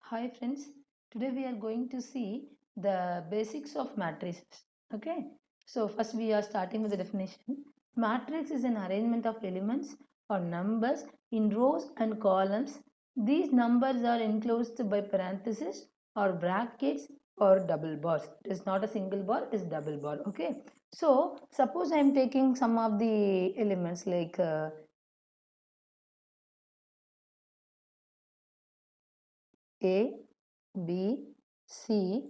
Hi friends, today we are going to see the basics of matrices. Okay, so first we are starting with the definition. Matrix is an arrangement of elements or numbers in rows and columns. These numbers are enclosed by parentheses or brackets or double bars. It is not a single bar, it is double bar. Okay, so suppose I am taking some of the elements like A, B, C,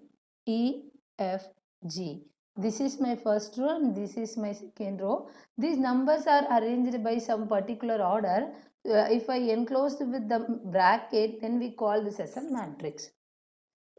E, F, G. This is my first row and this is my second row. These numbers are arranged by some particular order. If I enclose with the bracket, then we call this as a matrix.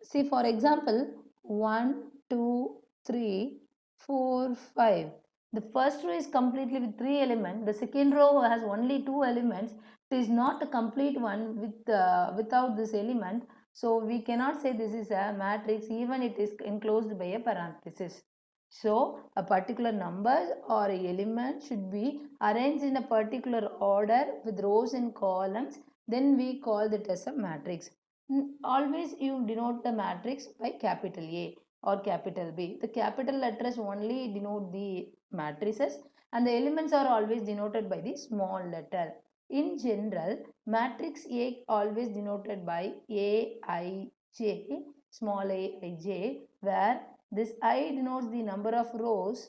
See, for example, 1, 2, 3, 4, 5. The first row is completely with 3 elements. The second row has only 2 elements. It is not a complete one without this element. So we cannot say this is a matrix even it is enclosed by a parenthesis. So a particular number or element should be arranged in a particular order with rows and columns. Then we call it as a matrix. Always you denote the matrix by capital A or capital B. The capital letters only denote the matrices and the elements are always denoted by the small letter. In general, matrix A always denoted by Aij, small aij, where this I denotes the number of rows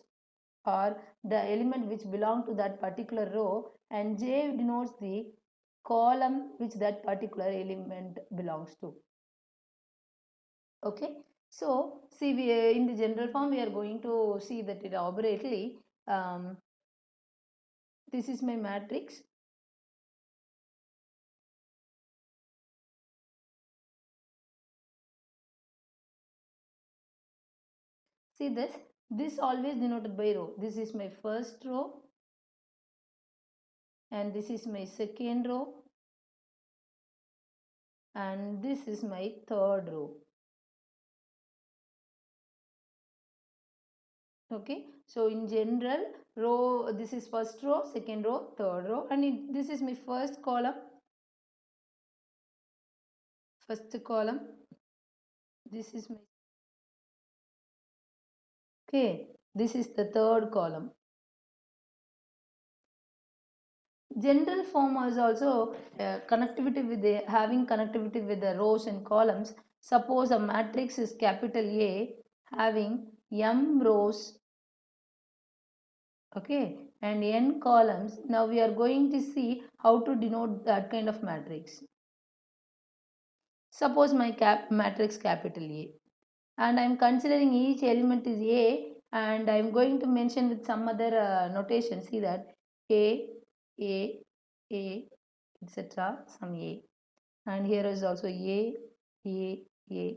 or the element which belong to that particular row, and J denotes the column which that particular element belongs to. Okay, so see, we in the general form we are going to see that elaborately. This is my matrix. See this always denoted by row. This is my first row and this is my second row and this is my third row. Okay, so in general, row, this is first row, second row, third row, and this is my first column. First column, this is my, okay, this is the third column. General form is also connectivity with the having connectivity with the rows and columns. Suppose a matrix is capital A having m rows, okay, and n columns. Now we are going to see how to denote that kind of matrix. Suppose my matrix capital A and I am considering each element is A and I am going to mention with some other notation. See that A, A, A, etc. some A, and here is also A, etc.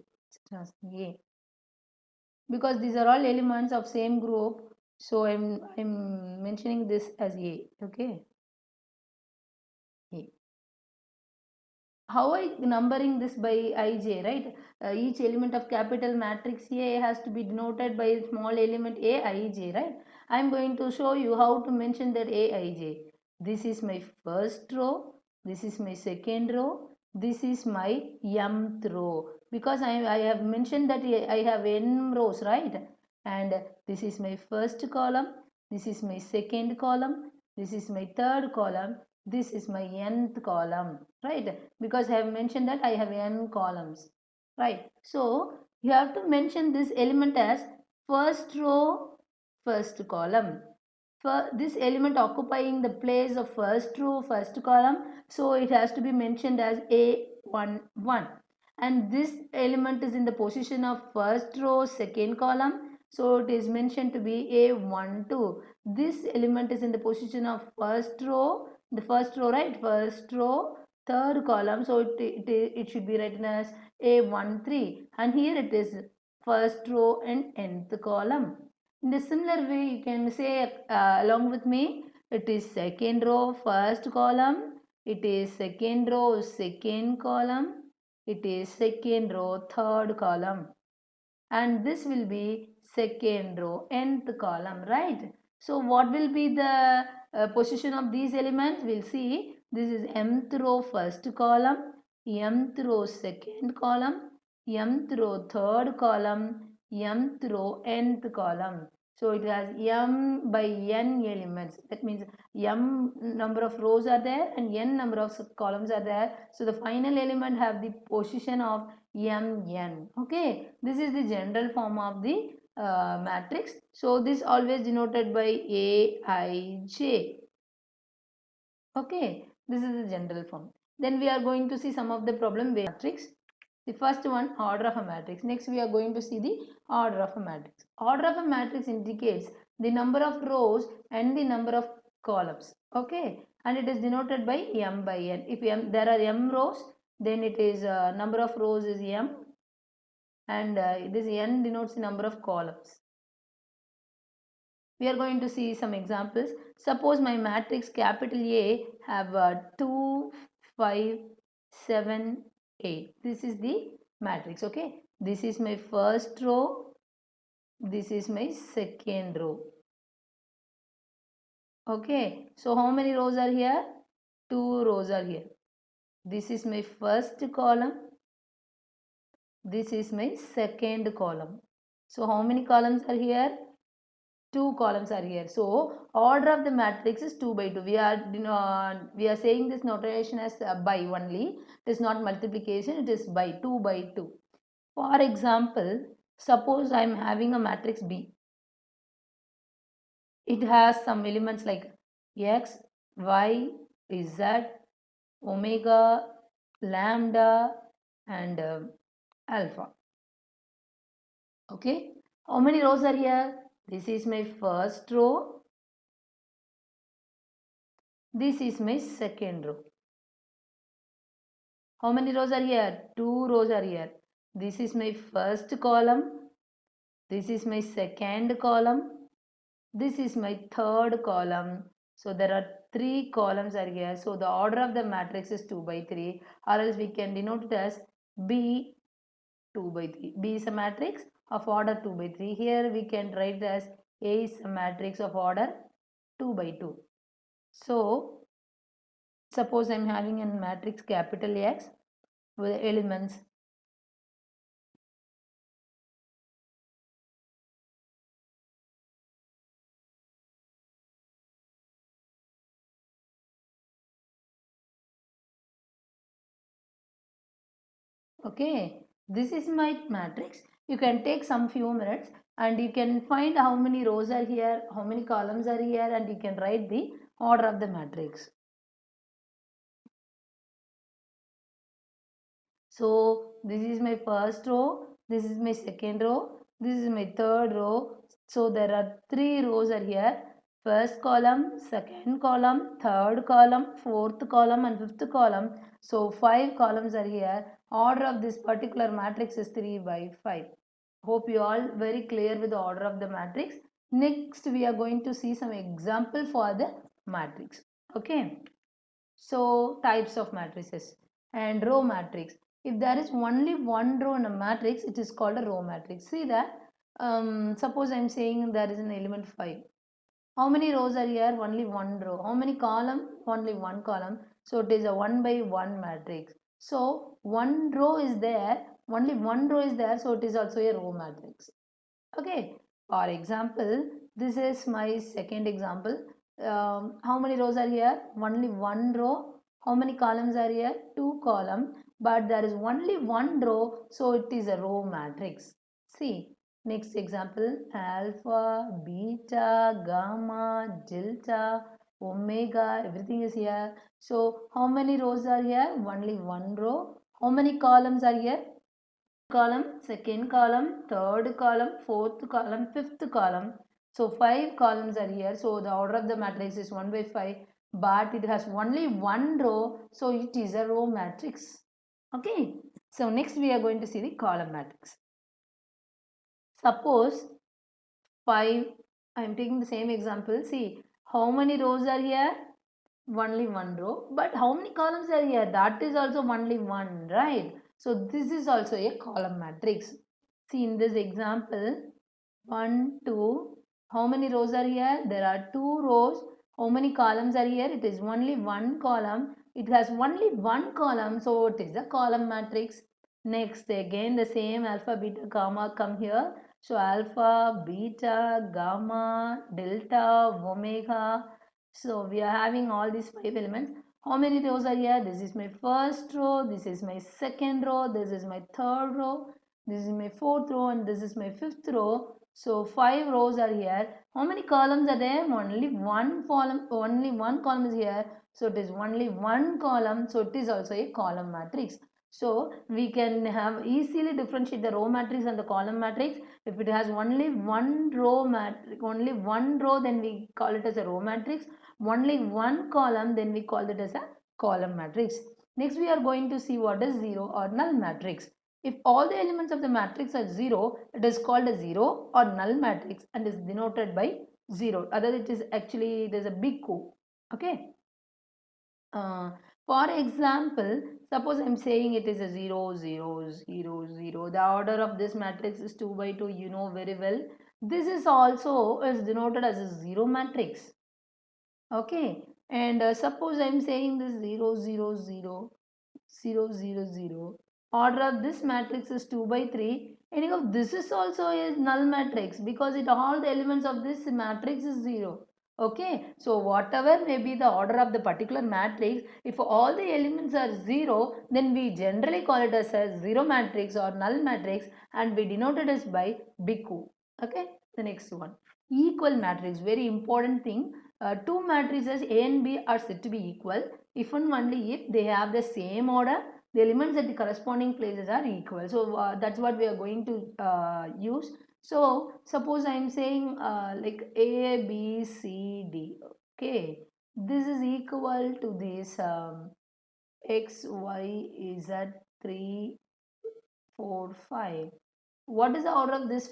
some A, because these are all elements of same group. So I'm mentioning this as A. Okay, A. How I numbering this by ij, right? Each element of capital matrix A has to be denoted by a small element aij, right? I'm going to show you how to mention that aij. This is my first row, this is my second row, this is my mth row, because I have mentioned that I have n rows, right? And this is my first column, this is my second column, this is my third column, this is my nth column, right? Because I have mentioned that I have n columns, right? So you have to mention this element as first row, first column. For this element occupying the place of first row, first column, so it has to be mentioned as A11, and this element is in the position of first row, second column, so it is mentioned to be A12. This element is in the position of first row, the first row, right? First row, third column, so it should be written as A13, and here it is first row and nth column. In the similar way, you can say along with me, it is second row, first column, it is second row, second column, it is second row, third column, and this will be second row, nth column, right? So what will be the position of these elements? We'll see. This is mth row, first column, mth row second column, mth row third column, mth row nth column. So it has m by n elements. That means m number of rows are there and n number of columns are there. So the final element have the position of mn. Okay, this is the general form of the matrix. So this always denoted by Aij. Okay, this is the general form. Then we are going to see some of the problem with matrix. The first one, order of a matrix. Next we are going to see the order of a matrix. Order of a matrix indicates the number of rows and the number of columns. Okay, and it is denoted by m by n. If there are m rows, then it is number of rows is m, and this n denotes the number of columns. We are going to see some examples. Suppose my matrix capital A have 2, 5, 7, 8. This is the matrix. Okay, this is my first row, this is my second row. Okay, so how many rows are here? 2 rows are here. This is my first column, this is my second column. So how many columns are here? 2 columns are here. So order of the matrix is 2 by 2. We are saying this notation as by only. It is not multiplication. It is by 2 by 2. For example, suppose I am having a matrix B. It has some elements like x, y, z, omega, lambda, and alpha. Okay. How many rows are here? This is my first row. This is my second row. How many rows are here? 2 rows are here. This is my first column. This is my second column. This is my third column. So there are 3 columns are here. So the order of the matrix is 2 by 3, or else we can denote it as B 2 by 3. B is a matrix of order 2 by 3. Here we can write it as A is a matrix of order 2 by 2. So suppose I am having a matrix capital X with elements okay, this is my matrix. You can take some few minutes and you can find how many rows are here, how many columns are here, and you can write the order of the matrix. So this is my first row, this is my second row, this is my third row. So there are 3 rows are here. First column, second column, third column, fourth column, and fifth column. So 5 columns are here. Order of this particular matrix is 3 by 5. Hope you all very clear with the order of the matrix. Next we are going to see some example for the matrix. Okay. So types of matrices and row matrix. If there is only one row in a matrix, it is called a row matrix. See that. Suppose I am saying there is an element 5. How many rows are here? Only one row. How many column? Only one column. So it is a 1 by 1 matrix. So one row is there. Only one row is there. So it is also a row matrix. Okay. For example, this is my second example. How many rows are here? Only one row. How many columns are here? Two columns. But there is only one row, so it is a row matrix. See, next example, alpha, beta, gamma, delta, omega, everything is here. So how many rows are here? Only one row. How many columns are here? Column, second column, third column, fourth column, fifth column. So 5 columns are here. So the order of the matrix is 1 by 5, but it has only one row, so it is a row matrix. Okay. So next we are going to see the column matrix. Suppose 5, I am taking the same example. See, how many rows are here? Only one row. But how many columns are here? That is also only one, right? So this is also a column matrix. See in this example, 1, 2, how many rows are here? There are 2 rows. How many columns are here? It is only one column. it has only one column, so it is a column matrix. Next, again the same alpha, beta, gamma come here. So alpha, beta, gamma, delta, omega. So we are having all these 5 elements. How many rows are here? This is my first row, this is my second row, this is my third row, this is my fourth row, and this is my fifth row. So 5 rows are here. How many columns are there? Only one column is here. So it is only one column. So it is also a column matrix. So we can have easily differentiate the row matrix and the column matrix. If it has only one row then we call it as a row matrix. Only one column, then we call it as a column matrix. Next we are going to see what is zero or null matrix. If all the elements of the matrix are 0, it is called a 0 or null matrix and is denoted by 0. Other it is actually, there's a big O. Okay. For example, suppose I'm saying it is a 0, 0, 0, 0. The order of this matrix is 2 by 2. You know very well. This is also is denoted as a 0 matrix. Okay. And suppose I'm saying this 0, 0, 0, 0, 0, 0. Order of this matrix is 2 by 3. Anyhow, this is also a null matrix because all the elements of this matrix is 0. Okay, so whatever may be the order of the particular matrix, if all the elements are 0, then we generally call it as a 0 matrix or null matrix and we denote it as by big O. Okay, the next one. Equal matrix, very important thing. Two matrices A and B are said to be equal if and only if they have the same order, the elements at the corresponding places are equal. So that's what we are going to use. So suppose I am saying like A, B, C, D. Okay, this is equal to this X, Y, Z, 3, 4, 5. What is the order of this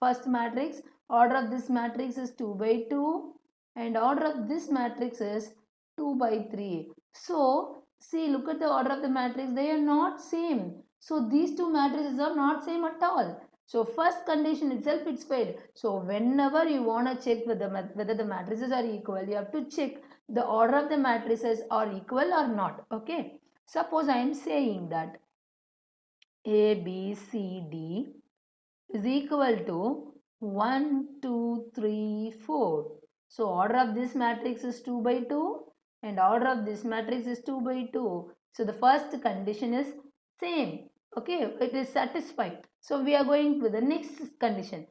first matrix? Order of this matrix is 2 by 2 and order of this matrix is 2 by 3. So, see, look at the order of the matrix. They are not same. So, these two matrices are not same at all. So, first condition itself it's failed. So, whenever you want to check whether the matrices are equal, you have to check the order of the matrices are equal or not. Okay. Suppose I am saying that A, B, C, D is equal to 1, 2, 3, 4. So order of this matrix is 2 by 2 and order of this matrix is 2 by 2. So the first condition is same. Okay, it is satisfied. So we are going to the next condition.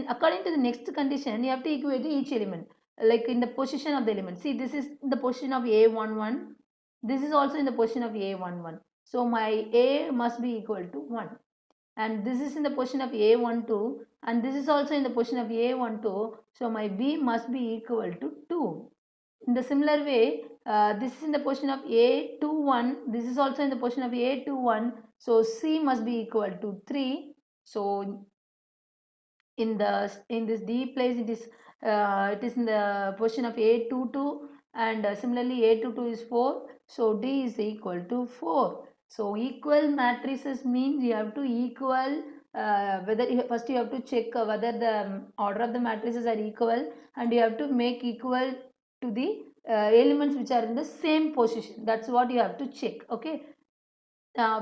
According to the next condition, you have to equate each element. Like in the position of the element. See, this is the position of A11. This is also in the position of A11. So my A must be equal to 1 and this is in the position of A12 and this is also in the position of A12, so my B must be equal to 2. In the similar way, this is in the position of A21, this is also in the position of A21, so C must be equal to 3. So in this D place it is in the position of A22 and similarly A22 is 4, so D is equal to 4. So equal matrices means you have to equal first you have to check whether the order of the matrices are equal and you have to make equal to the elements which are in the same position. That's what you have to check. Okay,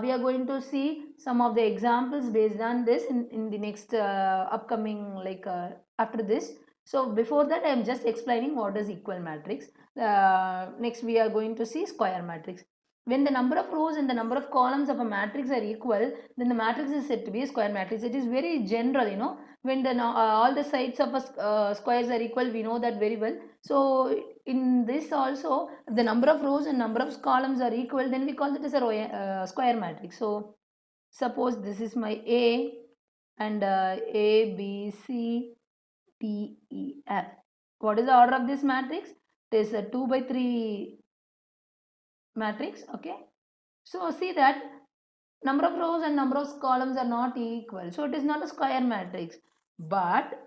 we are going to see some of the examples based on this in the next upcoming after this. So before that I am just explaining what is equal matrix. Next we are going to see square matrix. When the number of rows and the number of columns of a matrix are equal, then the matrix is said to be a square matrix. It is very general, you know. When all the sides of a squares are equal, we know that very well. So in this also, if the number of rows and number of columns are equal, then we call it as a square matrix. So suppose this is my A and A, B, C, D, E, F. What is the order of this matrix? It is a 2 by 3 matrix. Okay. So see that number of rows and number of columns are not equal. So it is not a square matrix. But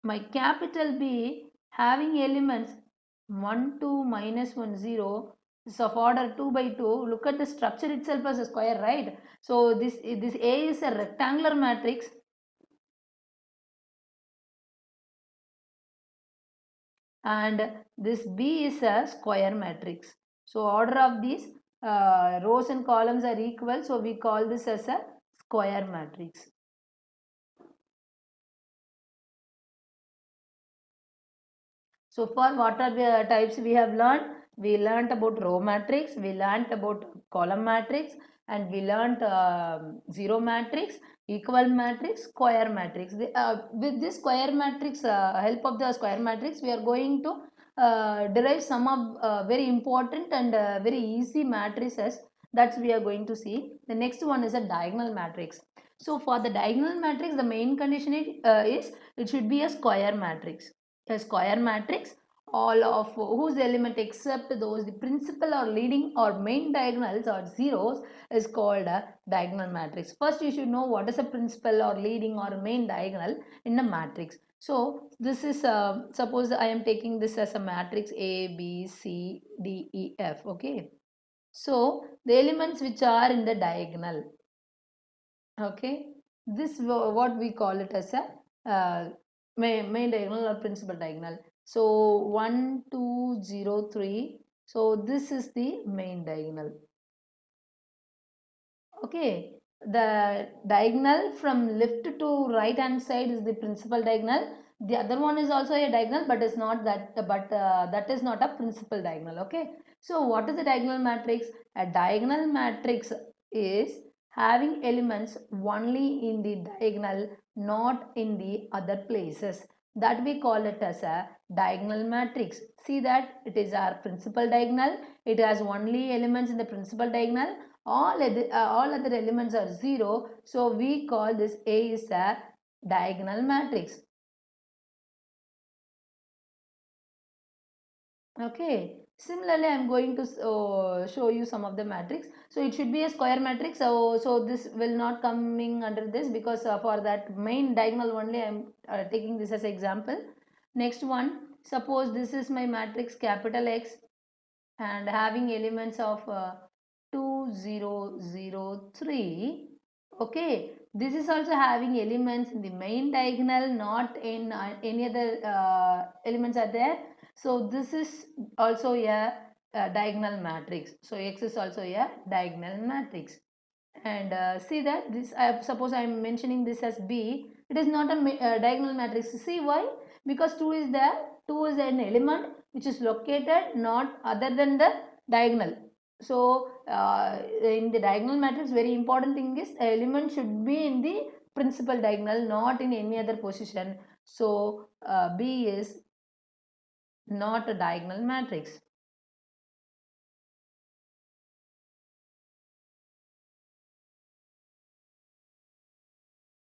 my capital B having elements 1, 2, minus 1, 0 is of order 2 by 2. Look at the structure itself as a square, right? So this A is a rectangular matrix and this B is a square matrix. So order of these rows and columns are equal, so we call this as a square matrix. So for what are the types we have learned? We learnt about row matrix, we learnt about column matrix, and we learnt zero matrix, equal matrix, square matrix. With this square matrix, help of the square matrix, we are going to derive some of very important and very easy matrices that we are going to see. The next one is a diagonal matrix. So for the diagonal matrix, the main condition is it should be a square matrix. A square matrix, all of whose element except those the principal or leading or main diagonals or zeros is called a diagonal matrix. First you should know what is a principal or leading or main diagonal in a matrix. So this is suppose I am taking this as a matrix A, B, C, D, E, F. Okay. So the elements which are in the diagonal, okay, this what we call it as a main diagonal or principal diagonal. So 1 2 0 3, so this is the main diagonal. Okay, the diagonal from left to right hand side is the principal diagonal. The other one is also a diagonal, but is not that, but that is not a principal diagonal. Okay, so what is the diagonal matrix? A diagonal matrix is having elements only in the diagonal, not in the other places. That we call it as a diagonal matrix. See that it is our principal diagonal. It has only elements in the principal diagonal. All other elements are 0. So we call this A is a diagonal matrix. Okay. Similarly, I am going to show you some of the matrix. So it should be a square matrix. So this will not coming under this because for that main diagonal only I am taking this as example. Next one, suppose this is my matrix capital X and having elements of 2 0 0 3. Okay, this is also having elements in the main diagonal, not in any other elements are there. So this is also a diagonal matrix. So X is also a diagonal matrix. And see that this, suppose I am mentioning this as B, it is not a diagonal matrix. See why? Because 2 is there. 2 is an element which is located not other than the diagonal. So in the diagonal matrix, very important thing is element should be in the principal diagonal, not in any other position. So B is not a diagonal matrix.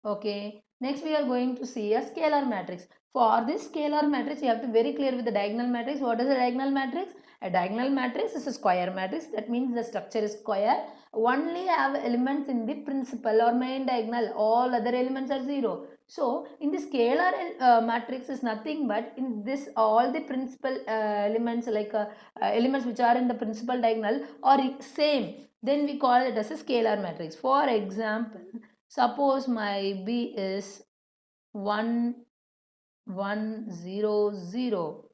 Okay, next we are going to see a scalar matrix. For this scalar matrix, you have to very clear with the diagonal matrix. What is a diagonal matrix? A diagonal matrix is a square matrix. That means the structure is square. Only have elements in the principal or main diagonal. All other elements are 0. So, in the scalar matrix is nothing but in this all the principal elements like elements which are in the principal diagonal are same. Then we call it as a scalar matrix. For example, suppose my B is 1 1 0 0.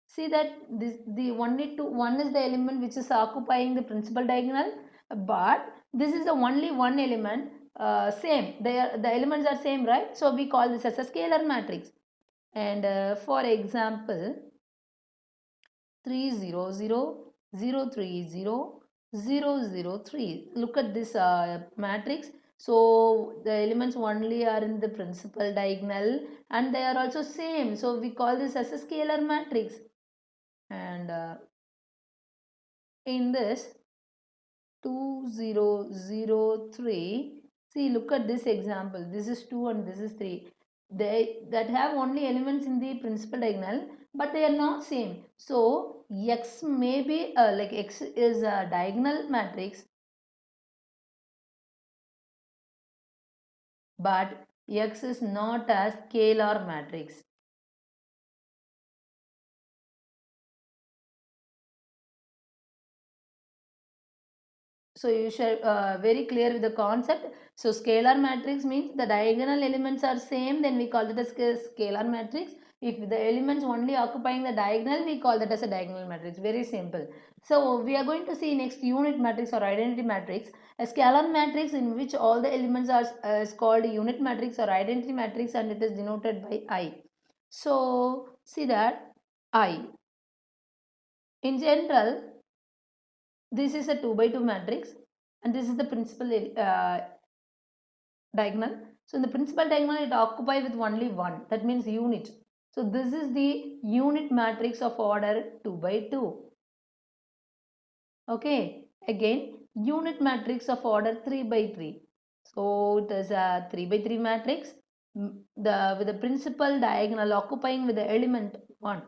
See that this the only two, one is the element which is occupying the principal diagonal, but this is the only one element. Same, the elements are same, right? So we call this as a scalar matrix. And for example, 3 0 0 0 3 0 0 0 3. Look at this matrix. So the elements only are in the principal diagonal and they are also same. So we call this as a scalar matrix. And in this 2 0 0 3, see, look at this example. This is 2 and this is 3. They that have only elements in the principal diagonal, but they are not same. So X may be like X is a diagonal matrix, but X is not a scalar matrix. So you should very clear with the concept. So scalar matrix means the diagonal elements are same, then we call it as scalar matrix. If the elements only occupying the diagonal, we call that as a diagonal matrix. Very simple. So we are going to see next unit matrix or identity matrix. A scalar matrix in which all the elements are is called unit matrix or identity matrix, and it is denoted by I. So see that I. In general, this is a 2 by 2 matrix, and this is the principal diagonal. So in the principal diagonal, it occupies with only one. That means unit. So this is the unit matrix of order 2 by 2. Okay. Again, unit matrix of order 3 by 3. So it is a 3 by 3 matrix. With the principal diagonal occupying with the element 1,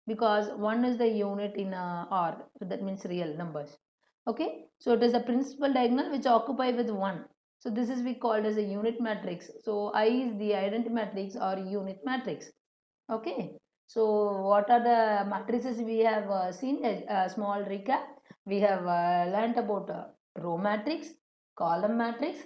because 1 is the unit in R. That means real numbers. Okay. So it is a principal diagonal which occupy with 1. So this is we called as a unit matrix. So I is the identity matrix or unit matrix. Okay. So what are the matrices we have seen? A small recap. We have learnt about row matrix, column matrix,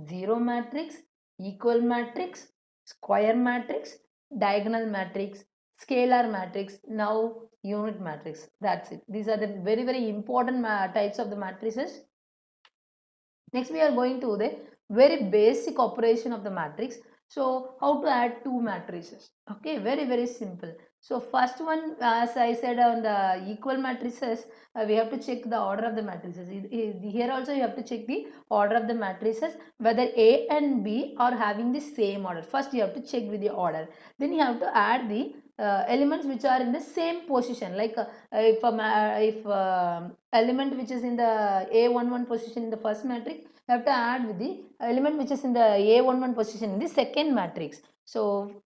zero matrix, equal matrix, square matrix, diagonal matrix, scalar matrix, now unit matrix. That's it. These are the very, very important types of the matrices. Next, we are going to the very basic operation of the matrix. So, how to add two matrices? Okay, very, very simple. So, first one, as I said on the equal matrices, we have to check the order of the matrices. Here also, you have to check the order of the matrices, whether A and B are having the same order. First, you have to check with the order. Then, you have to add the elements which are in the same position. Like if element which is in the A11 position in the first matrix, you have to add with the element which is in the A11 position in the second matrix. So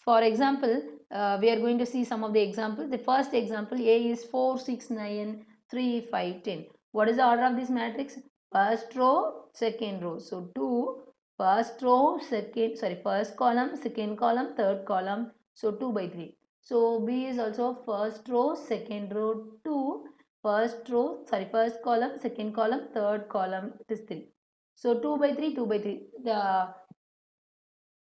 for example, we are going to see some of the examples. The first example, A is 4, 6, 9, 3, 5, 10. What is the order of this matrix? First row, second row. So 2, first row, first column, second column, third column. So 2 by 3. So B is also first row, second row, 2, first column, second column, third column, it is 3. So 2 by 3, 2 by 3. The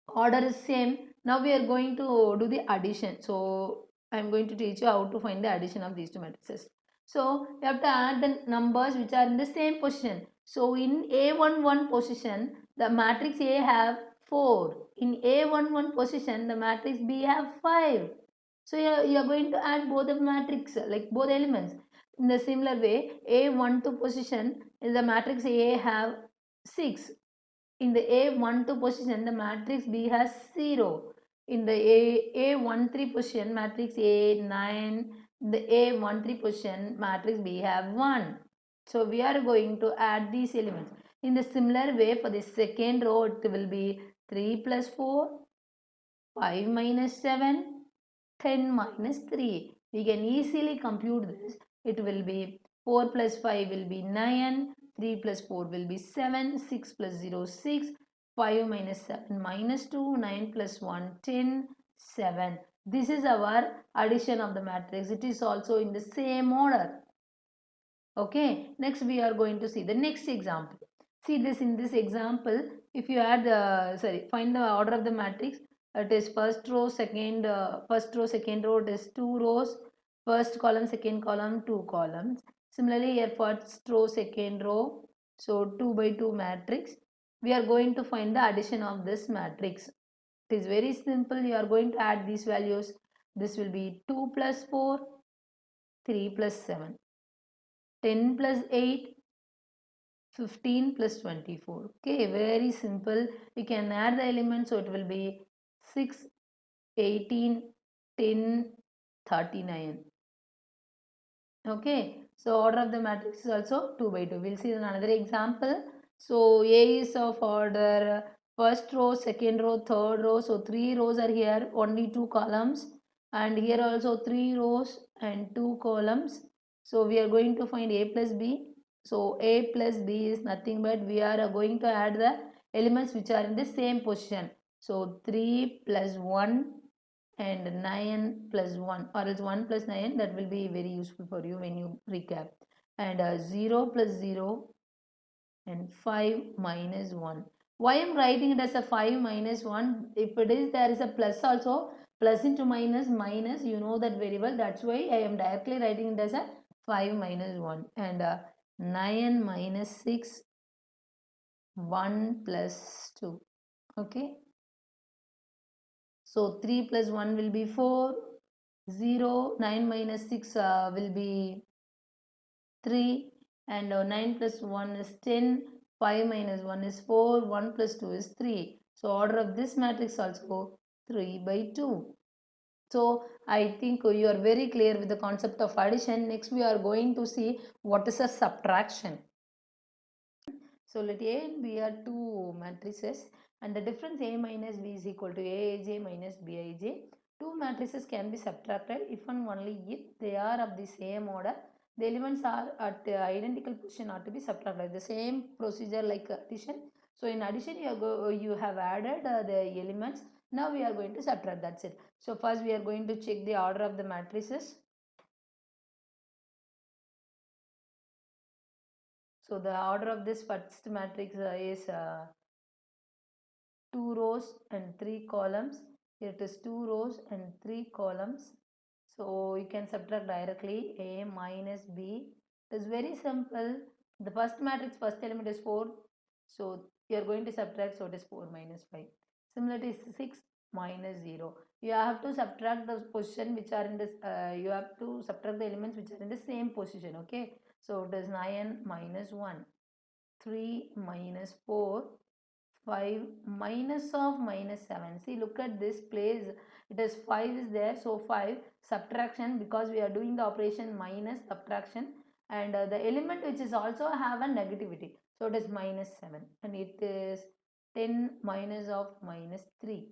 order is same. Now we are going to do the addition. So I am going to teach you how to find the addition of these two matrices. So you have to add the numbers which are in the same position. So in A11 position, the matrix A have 4. In A11 position, the matrix B have 5. So you are going to add both the matrix, like both elements. In the similar way, A12 position in the matrix A have 6. In the A12 position, the matrix B has 0. In the A13 position, matrix A 9. In the A13 position, matrix B have 1. So we are going to add these elements. In the similar way, for the second row, it will be 3 plus 4, 5 minus 7, 10 minus 3. We can easily compute this. It will be 4 plus 5 will be 9, 3 plus 4 will be 7, 6 plus 0 6, 5 minus 7 minus 2, 9 plus 1 10, 7. This is our addition of the matrix. It is also in the same order. Okay, next we are going to see the next example. See this in this example, if you add find the order of the matrix. It is first row, second row, it is two rows, first column, second column, two columns. Similarly, here first row, second row, so 2 by 2 matrix. We are going to find the addition of this matrix. It is very simple. You are going to add these values. This will be 2 plus 4, 3 plus 7. 10 plus 8, 15 plus 24. Okay, very simple. We can add the elements, so it will be 6, 18, 10, 39. Okay, so order of the matrix is also 2 by 2. We'll see another example. So A is of order first row, second row, third row. So 3 rows are here, only 2 columns. And here also 3 rows and 2 columns. So we are going to find A plus B. So A plus B is nothing but we are going to add the elements which are in the same position. So 3 plus 1 and 9 plus 1, or else 1 plus 9, that will be very useful for you when you recap. And 0 plus 0 and 5 minus 1. Why I am writing it as a 5 minus 1? If it is there is a plus also, Plus into minus, minus, you know that very well. That's why I am directly writing it as a 5 minus 1. And 9 minus 6, 1 plus 2. Okay. So 3 plus 1 will be 4. 0, 9 minus 6 will be 3, and 9 plus 1 is 10, 5 minus 1 is 4, 1 plus 2 is 3. So order of this matrix also 3 by 2. So I think you are very clear with the concept of addition. Next we are going to see what is a subtraction. So let A and B are two matrices, and the difference A minus B is equal to Aij minus Bij. Two matrices can be subtracted if and only if they are of the same order. The elements are at identical position are to be subtracted. The same procedure like addition. So in addition you have added the elements. Now we are going to subtract. That's it. So first we are going to check the order of the matrices. So the order of this first matrix is 2 rows and 3 columns. Here it is 2 rows and 3 columns. So you can subtract directly A minus B. It is very simple. The first matrix, first element is 4. So you are going to subtract, so it is 4 minus 5. Similarly, 6 minus 0. You have to subtract the position which are in this, you have to subtract the elements which are in the same position. Okay. So it is 9 minus 1. 3 minus 4. 5 minus of minus 7. See, look at this place. It is 5 is there. So 5 subtraction, because we are doing the operation minus subtraction, and the element which is also have a negativity. So it is minus 7, and it is 10 minus of minus 3.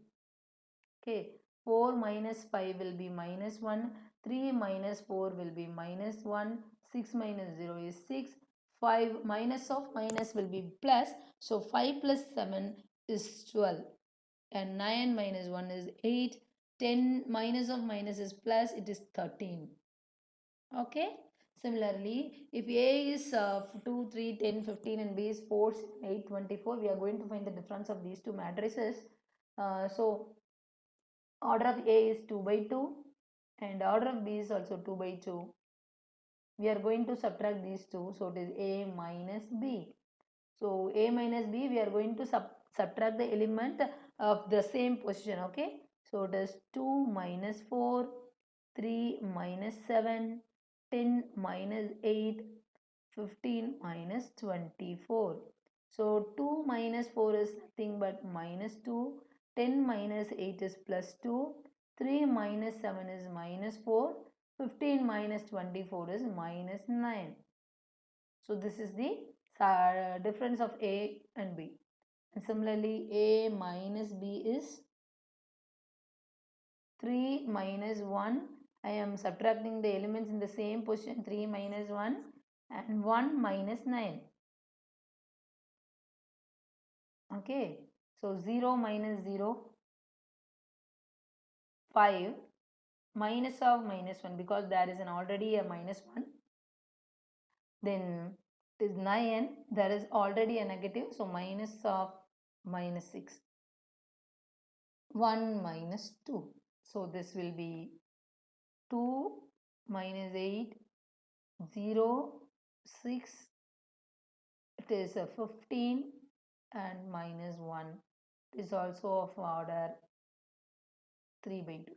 Okay. 4 minus 5 will be minus 1. 3 minus 4 will be minus 1. 6 minus 0 is 6. 5 minus of minus will be plus. So 5 plus 7 is 12. And 9 minus 1 is 8. 10 minus of minus is plus. It is 13. Okay. Similarly, if A is 2, 3, 10, 15 and B is 4, 8, 24, we are going to find the difference of these two matrices. So order of A is 2 by 2 and order of B is also 2 by 2. We are going to subtract these two, so it is A minus B. So A minus B, we are going to subtract the element of the same position. Okay. So it is 2 minus 4, 3 minus 7, 10 minus 8, 15 minus 24. So 2 minus 4 is nothing but minus 2. 10 minus 8 is plus 2. 3 minus 7 is minus 4. 15 minus 24 is minus 9. So this is the difference of A and B. And similarly, A minus B is 3 minus 1. I am subtracting the elements in the same position, 3 minus 1 and 1 minus 9. Okay. So 0 minus 0, 5 minus of minus 1, because there is an already a minus 1. Then it is 9, there is already a negative, so minus of minus 6. 1 minus 2. So this will be 2 minus 8, 0, 6. It is a 15 and minus 1. It is also of order 3 by 2.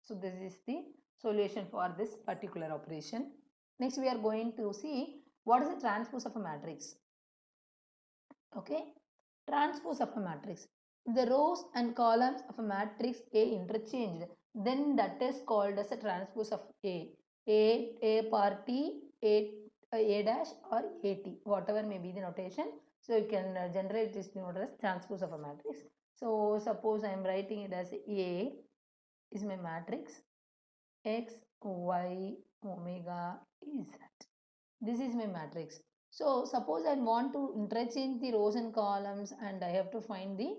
So this is the solution for this particular operation. Next we are going to see what is the transpose of a matrix. Okay. Transpose of a matrix. The rows and columns of a matrix A interchanged, then that is called as a transpose of A. A power T, A dash or AT, whatever may be the notation. So you can generate this noted as transpose of a matrix. So suppose I am writing it as A is my matrix, X, Y, omega, Z. This is my matrix. So suppose I want to interchange the rows and columns and I have to find the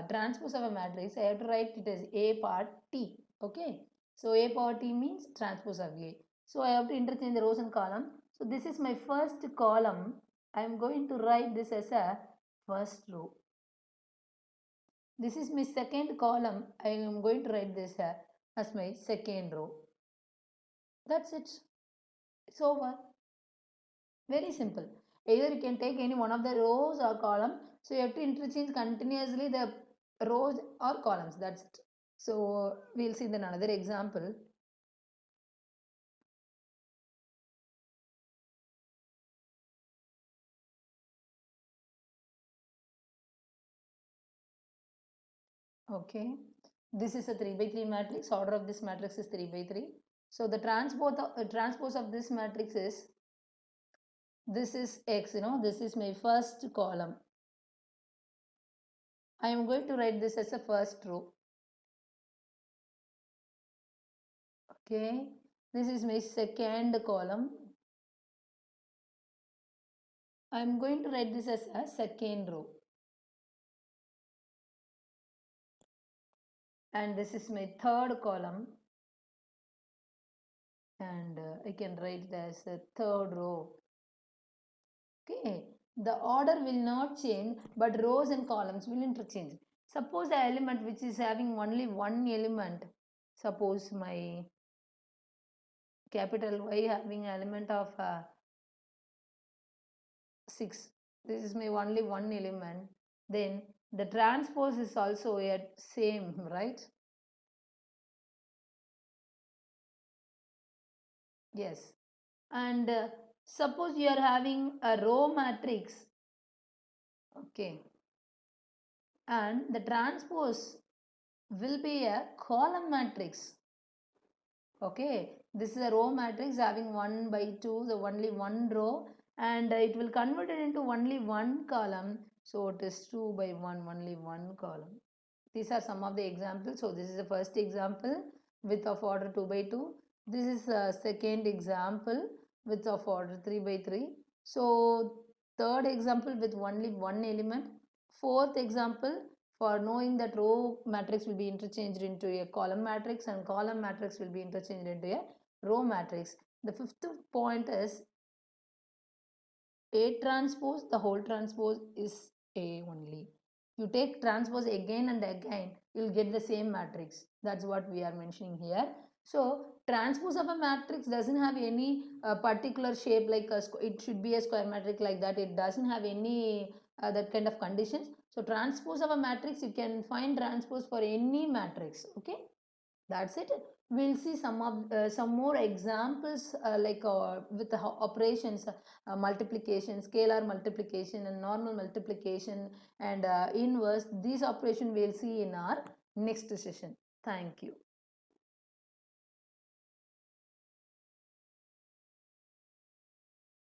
transpose of a matrix. I have to write it as A power T. Okay. So A power T means transpose of A. So I have to interchange the rows and column. So this is my first column. I am going to write this as a first row. This is my second column. I am going to write this as my second row. That's it. It's over. Very simple. Either you can take any one of the rows or column. So you have to interchange continuously the rows or columns. That's it. So we'll see then another example. Okay. This is a 3 by 3 matrix. Order of this matrix is 3 by 3. So the transpose of this matrix is, this is X, this is my first column. I am going to write this as a first row. Okay. This is my second column. I am going to write this as a second row. And this is my third column. And I can write this as a third row. Okay. The order will not change, but rows and columns will interchange. Suppose the element which is having only one element, suppose my capital Y having element of 6. This is my only one element. Then the transpose is also at same, right? Yes. And suppose you are having a row matrix. Okay. And the transpose will be a column matrix. Okay, this is a row matrix having 1 by 2, the only one row, and it will convert it into only one column. So it is 2 by 1, only one column. These are some of the examples. So this is the first example, width of order 2 by 2. This is the second example, width of order 3 by 3. So third example with only one element. Fourth example, for knowing that row matrix will be interchanged into a column matrix and column matrix will be interchanged into a row matrix. The fifth point is A transpose, the whole transpose is A only. You take transpose again and again, you'll get the same matrix. That's what we are mentioning here. So transpose of a matrix doesn't have any particular shape like it should be a square matrix like that. It doesn't have any that kind of conditions. So transpose of a matrix, you can find transpose for any matrix. Okay, that's it. We'll see some more examples with the operations, multiplication, scalar multiplication and normal multiplication and inverse. These operations we'll see in our next session. Thank you.